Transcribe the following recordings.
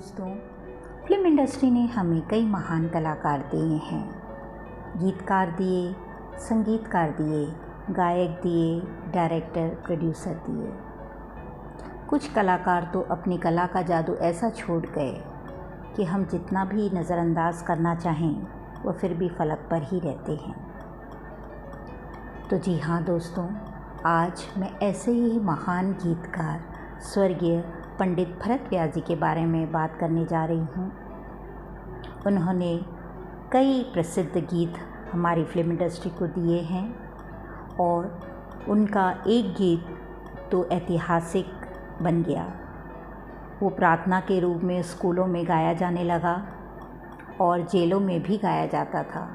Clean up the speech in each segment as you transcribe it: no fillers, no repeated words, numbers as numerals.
दोस्तों, film industry ने हमें कई महान कलाकार दिए हैं। गीतकार दिए, संगीतकार दिए, गायक दिए, डायरेक्टर, प्रोड्यूसर दिए। कुछ कलाकार तो अपनी कला का जादू ऐसा छोड़ गए कि हम जितना भी नज़रअंदाज करना चाहें वो फिर भी फलक पर ही रहते हैं। तो जी हाँ दोस्तों, आज मैं ऐसे ही महान गीतकार स्वर्गीय पंडित भरत व्यास जी के बारे में बात करने जा रही हूँ। उन्होंने कई प्रसिद्ध गीत हमारी फिल्म इंडस्ट्री को दिए हैं और उनका एक गीत तो ऐतिहासिक बन गया। वो प्रार्थना के रूप में स्कूलों में गाया जाने लगा और जेलों में भी गाया जाता था।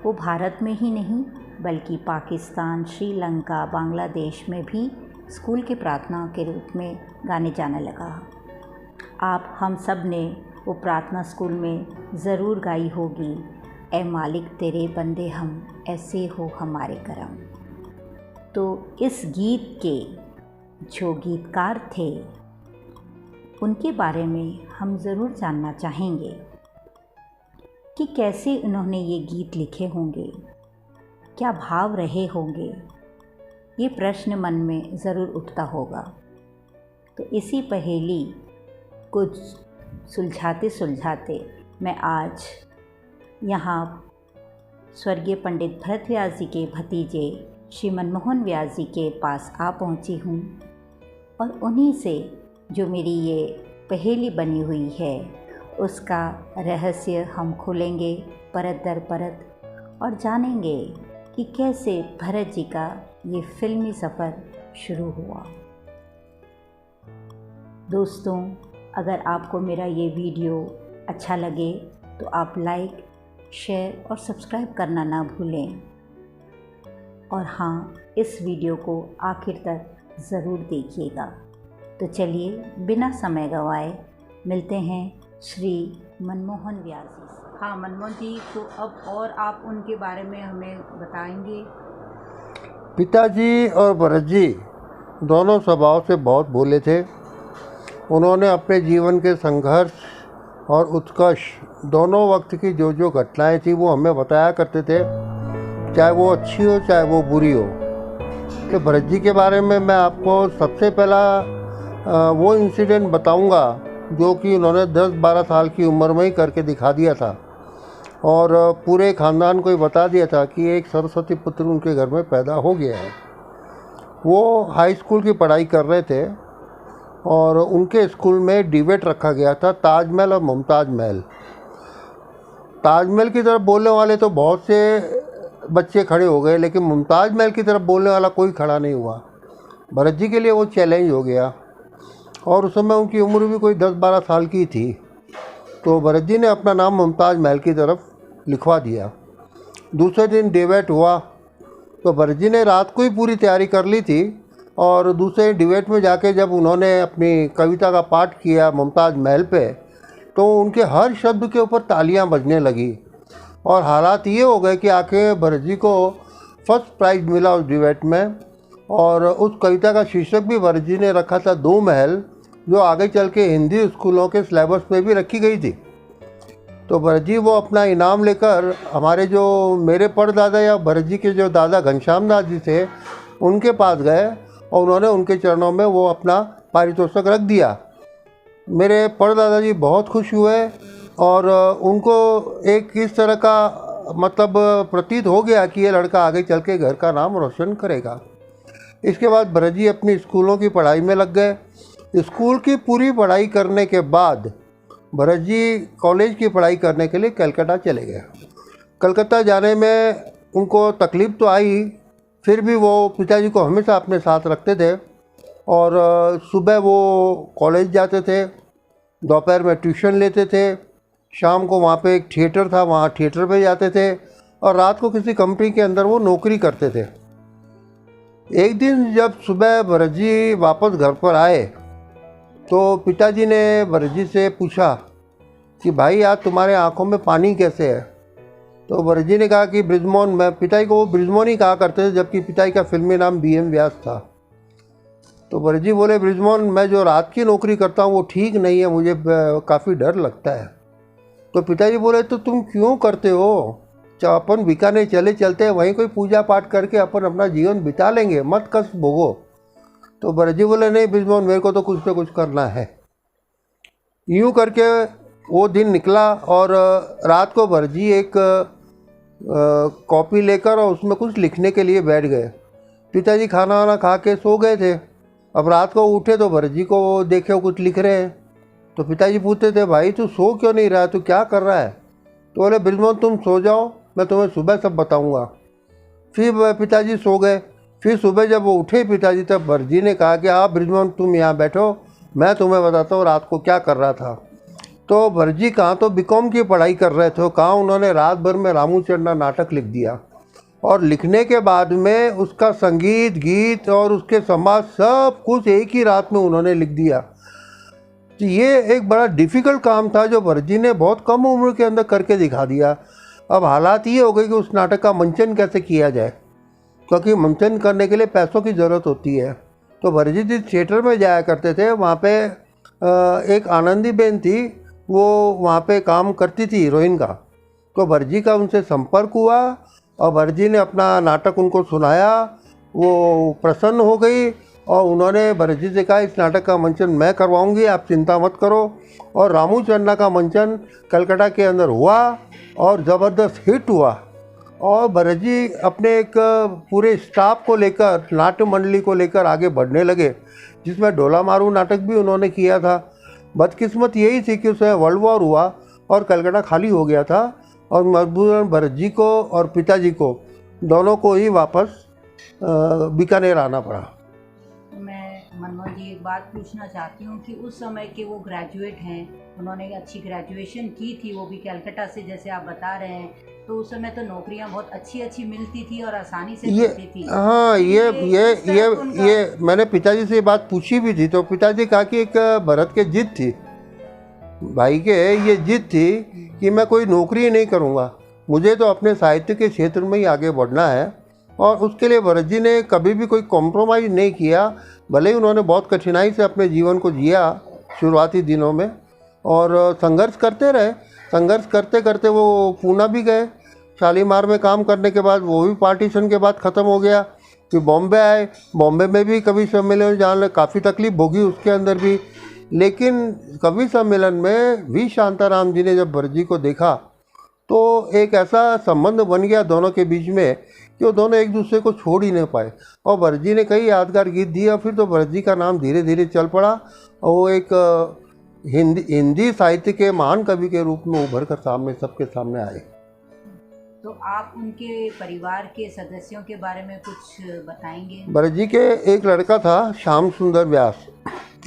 वो भारत में ही नहीं बल्कि पाकिस्तान, श्रीलंका, बांग्लादेश में भी स्कूल के प्रार्थना के रूप में गाने जाने लगा। आप हम सब ने वो प्रार्थना स्कूल में ज़रूर गाई होगी, ऐ मालिक तेरे बंदे हम, ऐसे हो हमारे करम। तो इस गीत के जो गीतकार थे उनके बारे में हम ज़रूर जानना चाहेंगे कि कैसे उन्होंने ये गीत लिखे होंगे, क्या भाव रहे होंगे। ये प्रश्न मन में ज़रूर उठता होगा। तो इसी पहेली को सुलझाते सुलझाते मैं आज यहाँ स्वर्गीय पंडित भरत व्यास जी के भतीजे श्री मनमोहन व्यास जी के पास आ पहुँची हूँ और उन्हीं से जो मेरी ये पहेली बनी हुई है उसका रहस्य हम खोलेंगे परत दर परत और जानेंगे कि कैसे भरत जी का ये फिल्मी सफ़र शुरू हुआ। दोस्तों, अगर आपको मेरा ये वीडियो अच्छा लगे तो आप लाइक, शेयर और सब्सक्राइब करना ना भूलें। और हाँ, इस वीडियो को आखिर तक ज़रूर देखिएगा। तो चलिए बिना समय गंवाए मिलते हैं श्री मनमोहन व्यास जी से। हाँ मनमोहन जी, तो अब और आप उनके बारे में हमें बताएंगे। पिताजी और भरत जी दोनों स्वभाव से बहुत भोले थे। उन्होंने अपने जीवन के संघर्ष और उत्कर्ष दोनों वक्त की जो जो घटनाएं थी वो हमें बताया करते थे, चाहे वो अच्छी हो चाहे वो बुरी हो। तो भरत जी के बारे में मैं आपको सबसे पहला वो इंसिडेंट बताऊंगा जो कि उन्होंने 10-12 साल की उम्र में ही करके दिखा दिया था और पूरे ख़ानदान को ही बता दिया था कि एक सरस्वती पुत्र उनके घर में पैदा हो गया है। वो हाई स्कूल की पढ़ाई कर रहे थे और उनके स्कूल में डिबेट रखा गया था ताजमहल और मुमताज़ महल। ताजमहल की तरफ बोलने वाले तो बहुत से बच्चे खड़े हो गए, लेकिन मुमताज़ महल की तरफ बोलने वाला कोई खड़ा नहीं हुआ। भरत जी के लिए वो चैलेंज हो गया और उस समय उनकी उम्र भी कोई 10-12 साल की थी। तो भरत जी ने अपना नाम मुमताज़ महल की तरफ लिखवा दिया। दूसरे दिन डिबेट हुआ तो भरत जी ने रात को ही पूरी तैयारी कर ली थी और दूसरे डिबेट में जाके जब उन्होंने अपनी कविता का पाठ किया मुमताज़ महल पे, तो उनके हर शब्द के ऊपर तालियां बजने लगी और हालात ये हो गए कि आखिर भरत जी को फर्स्ट प्राइज़ मिला उस डिबेट में। और उस कविता का शीर्षक भी भरत जी ने रखा था दो महल, जो आगे चल के हिंदी स्कूलों के सिलेबस में भी रखी गई थी। तो भरत जी वो अपना इनाम लेकर हमारे जो मेरे परदादा या भरत जी के जो दादा घनश्याम दास जी थे उनके पास गए और उन्होंने उनके चरणों में वो अपना पारितोषिक रख दिया। मेरे परदादा जी बहुत खुश हुए और उनको एक इस तरह का मतलब प्रतीत हो गया कि ये लड़का आगे चल के घर का नाम रोशन करेगा। इसके बाद भरत जी अपनी स्कूलों की पढ़ाई में लग गए। स्कूल की पूरी पढ़ाई करने के बाद भरत जी कॉलेज की पढ़ाई करने के लिए कलकत्ता चले गए। कलकत्ता जाने में उनको तकलीफ़ तो आई, फिर भी वो पिताजी को हमेशा अपने साथ रखते थे और सुबह वो कॉलेज जाते थे, दोपहर में ट्यूशन लेते थे, शाम को वहाँ पे एक थिएटर था, वहाँ थिएटर पे जाते थे और रात को किसी कंपनी के अंदर वो नौकरी करते थे। एक दिन जब सुबह भरत जी वापस घर पर आए तो पिताजी ने भरत जी से पूछा कि भाई आज तुम्हारे आंखों में पानी कैसे है। तो भरत जी ने कहा कि ब्रिजमोहन। मैं पिताजी को वो ब्रिजमोहन ही कहा करते थे, जबकि पिताजी का फिल्मी नाम BM व्यास था। तो भरत जी बोले, ब्रिजमोहन मैं जो रात की नौकरी करता हूँ वो ठीक नहीं है, मुझे काफ़ी डर लगता है। तो पिताजी बोले, तो तुम क्यों करते हो? अपन बीकानेर चले चलते हैं, वहीं कोई पूजा पाठ करके अपन अपना जीवन बिता लेंगे, मत कष्ट भोगो। तो भरत जी बोले, नहीं ब्रिजमोहन, मेरे को तो कुछ ना कुछ करना है। यूँ करके वो दिन निकला और रात को भरत जी एक कॉपी लेकर और उसमें कुछ लिखने के लिए बैठ गए। पिताजी खाना वाना खा के सो गए थे। अब रात को उठे तो भरत जी को देखे वो कुछ लिख रहे हैं। तो पिताजी पूछते थे, भाई तू सो क्यों नहीं रहा, तू क्या कर रहा है? तो बोले, ब्रिजमोहन तुम सो जाओ, मैं तुम्हें सुबह सब बताऊंगा। फिर पिताजी सो गए। फिर सुबह जब वो उठे पिताजी, तब भरत जी ने कहा कि आप ब्रिजमोहन तुम यहाँ बैठो, मैं तुम्हें बताता हूँ रात को क्या कर रहा था। तो भरत जी कहाँ तो बीकॉम की पढ़ाई कर रहे थे, कहाँ उन्होंने रात भर में रामू चन्ना नाटक लिख दिया। और लिखने के बाद में उसका संगीत गीत और उसके समाज सब कुछ एक ही रात में उन्होंने लिख दिया। तो ये एक बड़ा डिफ़िकल्ट काम था जो भरत जी ने बहुत कम उम्र के अंदर करके दिखा दिया। अब हालात ये हो गए कि उस नाटक का मंचन कैसे किया जाए, क्योंकि मंचन करने के लिए पैसों की ज़रूरत होती है। तो भरत जी जिस थिएटर में जाया करते थे वहाँ पे एक आनंदी बेन थी, वो वहाँ पे काम करती थी हीरोइन का। तो भरत जी का उनसे संपर्क हुआ और भरत जी ने अपना नाटक उनको सुनाया। वो प्रसन्न हो गई और उन्होंने भरत जी से कहा, इस नाटक का मंचन मैं करवाऊंगी, आप चिंता मत करो। और रामू चन्ना का मंचन कलकत्ता के अंदर हुआ और ज़बरदस्त हिट हुआ। और भरत जी अपने एक पूरे स्टाफ को लेकर, नाट्य मंडली को लेकर आगे बढ़ने लगे, जिसमें डोला मारू नाटक भी उन्होंने किया था। बदकिस्मत यही थी कि उसमें वर्ल्ड वॉर हुआ और कलकत्ता खाली हो गया था और मजबूरन भरत जी को और पिताजी को दोनों को ही वापस बीकानेर आना पड़ा। मैं मनमोहन जी एक बात पूछना चाहती हूँ कि उस समय के वो ग्रेजुएट हैं, उन्होंने अच्छी ग्रेजुएशन की थी, वो भी कलकत्ता से, जैसे आप बता रहे हैं, तो उस समय तो नौकरियाँ बहुत अच्छी अच्छी मिलती थी और आसानी से मिलती थी। हाँ, ये मैंने पिताजी से बात पूछी भी थी। तो पिताजी कहा कि एक भरत के जिद थी, भाई के ये जिद थी कि मैं कोई नौकरी नहीं करूँगा, मुझे तो अपने साहित्य के क्षेत्र में ही आगे बढ़ना है। और उसके लिए भरत जी ने कभी भी कोई कॉम्प्रोमाइज़ नहीं किया, भले ही उन्होंने बहुत कठिनाई से अपने जीवन को जिया शुरुआती दिनों में और संघर्ष करते रहे। संघर्ष करते करते वो पूना भी गए, शालीमार में काम करने के बाद वो भी पार्टीशन के बाद ख़त्म हो गया। फिर बॉम्बे आए, बॉम्बे में भी कवि सम्मेलन जाने काफ़ी तकलीफ भोगी उसके अंदर भी। लेकिन कवि सम्मेलन में वी शांताराम जी ने जब भरत जी को देखा तो एक ऐसा संबंध बन गया दोनों के बीच में कि वो दोनों एक दूसरे को छोड़ ही नहीं पाए। और भरत जी ने कई यादगार गीत दिए और फिर तो भरत जी का नाम धीरे धीरे चल पड़ा और वो एक हिंदी साहित्य के महान कवि के रूप में उभर कर सबके सामने आए। तो आप उनके परिवार के सदस्यों के बारे में कुछ बताएंगे? भरत जी के एक लड़का था श्याम सुंदर व्यास,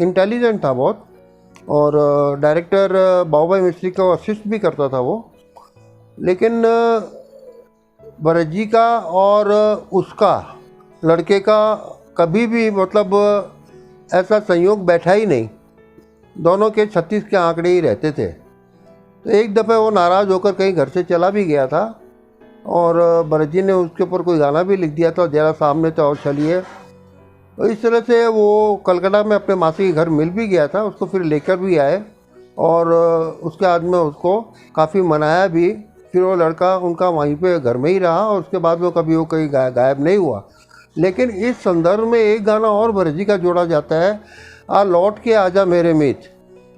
इंटेलिजेंट था बहुत और डायरेक्टर बाबूभाई मिस्त्री को असिस्ट भी करता था वो। लेकिन भरत जी का और उसका लड़के का कभी भी मतलब ऐसा संयोग बैठा ही नहीं, दोनों के 36 के आंकड़े ही रहते थे। तो एक दफ़े वो नाराज़ होकर कहीं घर से चला भी गया था और भरत जी ने उसके ऊपर कोई गाना भी लिख दिया था, ज़रा सामने तो और चलिए। तो इस तरह से वो कलकत्ता में अपने मासी के घर मिल भी गया था, उसको फिर लेकर भी आए और उसके बाद में उसको काफ़ी मनाया भी। फिर वो लड़का उनका वहीं पे घर में ही रहा और उसके बाद वो कभी वो कहीं गायब नहीं हुआ। लेकिन इस संदर्भ में एक गाना और भरत जी का जोड़ा जाता है, आ लौट के आजा मेरे मीत,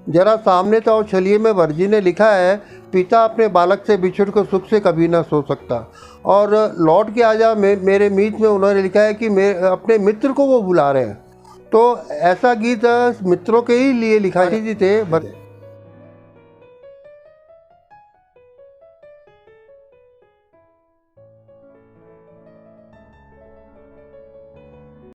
जरा सामने तो और चलिए में भरत जी ने लिखा है, पिता अपने बालक से बिछड़ कर सुख से कभी ना सो सकता। और लौट के आजा मेरे मीत में उन्होंने लिखा है कि अपने मित्र को वो बुला रहे हैं। तो ऐसा गीत मित्रों के ही लिए लिखा जी थे।